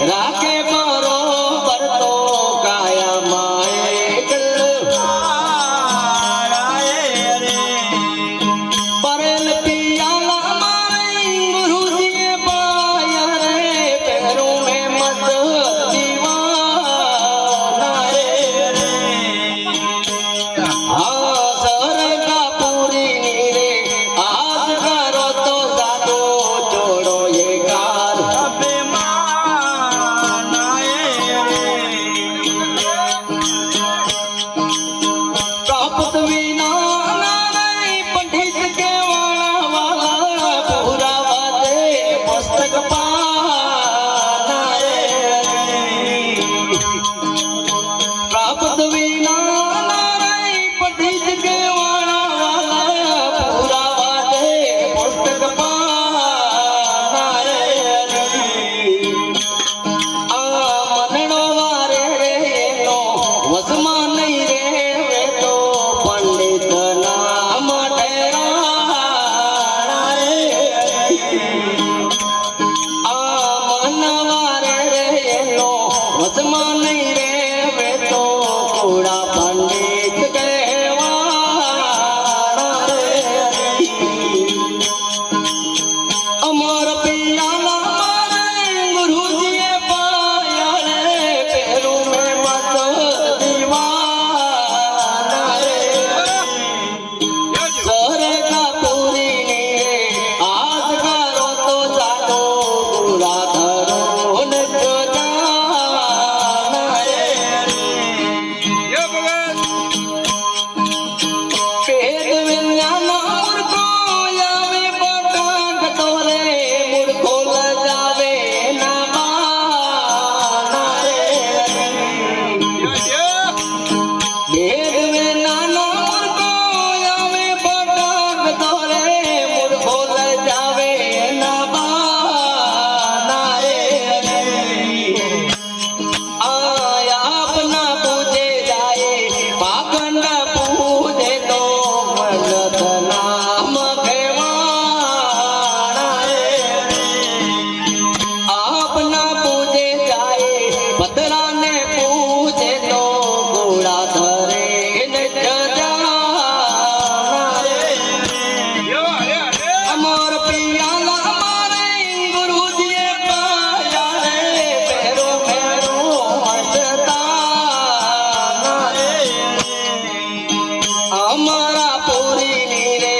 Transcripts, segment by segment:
राखे बरोबर तो પદમાં નહીં રે તો કુડા પંડિત કહેવાના રે અમર પિયાલા મારે ગુરુજીએ પાયા રે પેરું મેં મત દીવાના રે સરકા પૂરી ને આજ કરો તો ચાલો ગુરા ધરો ને જાના રે પેદ વિજ્ઞાન મૂર્ખો આવે પટાંગ તો રે મૂર્ખો લજાવે ના માના રે પેદ વિજ્ઞાન મૂર્ખો આવે પટાંગ તો રે મૂર્ખો લજાવે ના માના રે આયા આપના પૂજે જાય પાખંડ પૂજે તો મનત નામ કહેવાના રે આપના પૂજે જાય પતરાને પૂજે તો ગોળા ધરે ને જજાના રે અમર પિયાલા મારે ગુરુજીએ પાયા રે પેરો પેરો મસ્તાના રે અમારા પૂરીની રે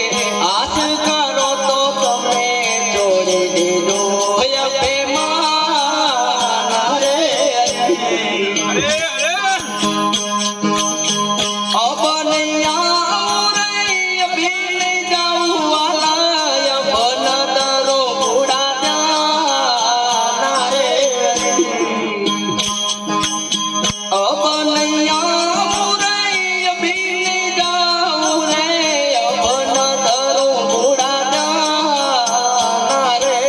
આશ કરો તો તમે જોડી દેજો અભિમાના રે અબનૈયા રે અભી નહીં જાઉં વાલા અબન દરો બુડા જાના રે અબનૈયા રે અભી નહીં જાઉં રે અબન દરો બુડા જાના રે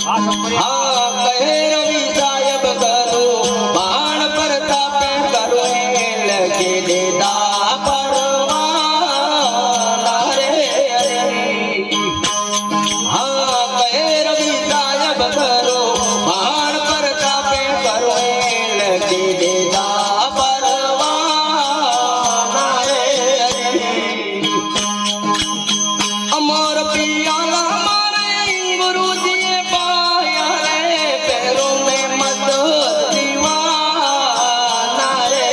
હા કહે રવિ સાહેબ કરો બાણ પ્રતાપે કરો લખી દેતા પરવાના રે હા કહે રવિ સાહેબ કરો બાણ પ્રતાપે કરો લખી દેતા પરવાના રે અમર પિયાલા મારે ગુરુજીએ પાયા રે પેરો મેં મત દીવાના રે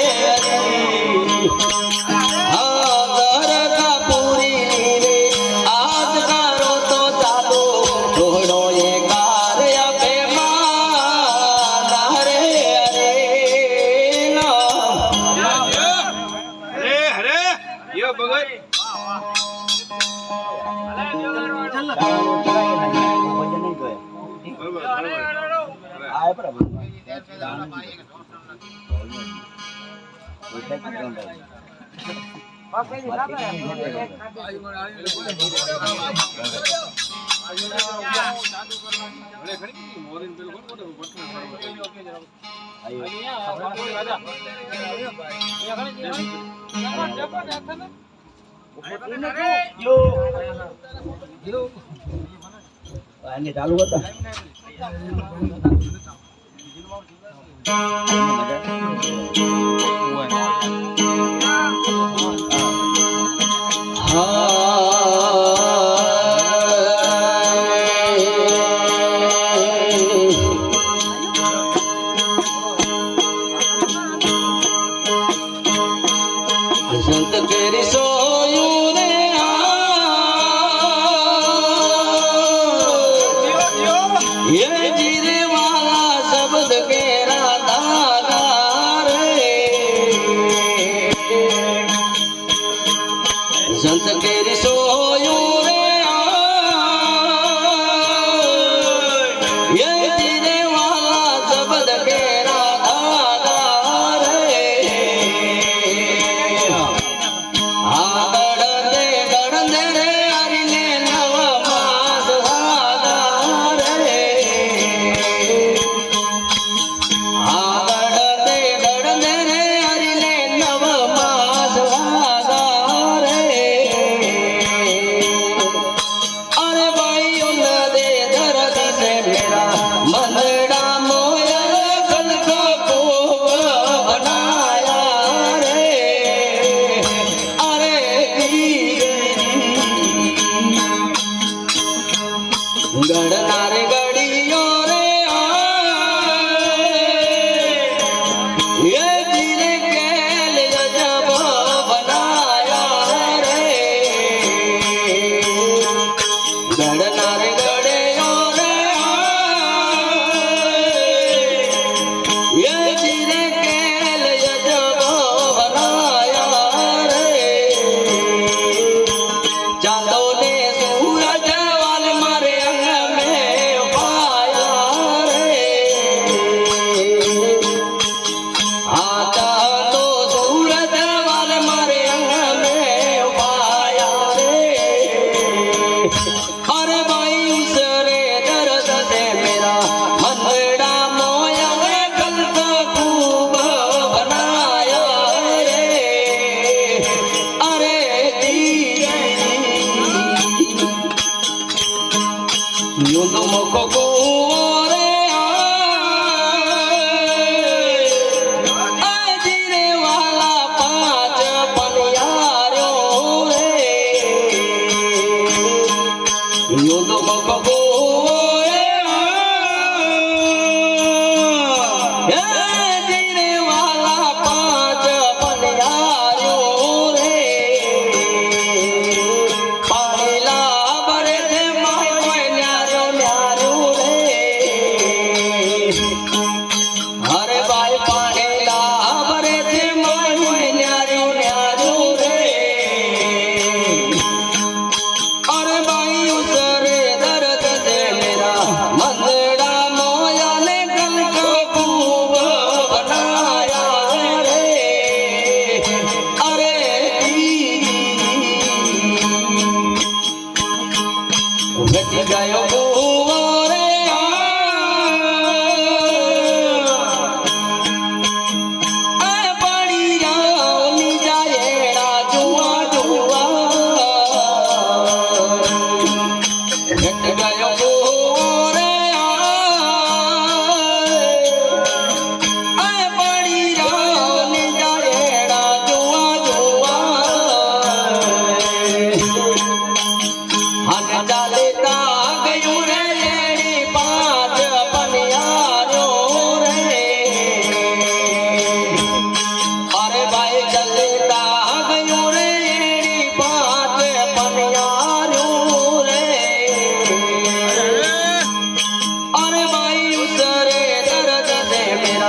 હા દરગા પૂરી રે આજ કરો તો ચાલો ઘોડો એ કાર અભિમાના રે હરે યો ભગત ini ચાલુ હતા સંત કેરી સોયું રે ये जीरे वाला शब्द के राधा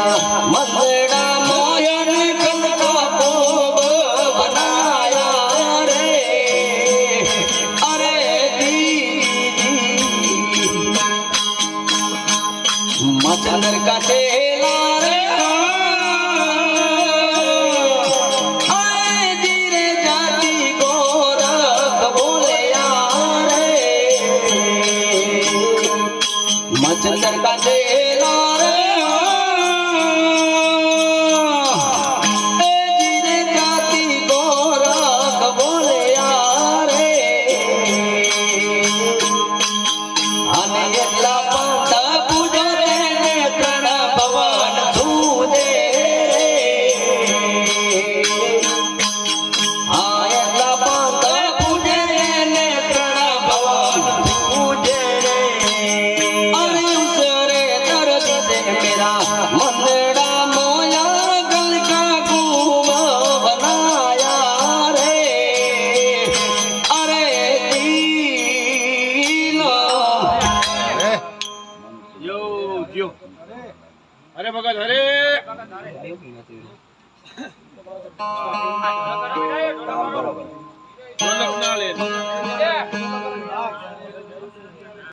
मेरा मसड़ा मोयन कनका कोब बनाया रे अरे दीदी मचंदर का चेला रे आए धीरे जाती गोरख बोले रे मचंदर का चेला रे धीरे जाती गोरख बोले रे અને એટલા પાંચ પૂજો તેને ત્રણ ભવન ધૂજે રે આ એટલા પાંચ પૂજે તેને ત્રણ ભવન ધૂજે રે અરે ઉસરે દર્દ से मेरा मंदड़ा मोया गल का कुम बनाया रे अरे दीनो यो जियो अरे भगत अरे ढोलक ना ले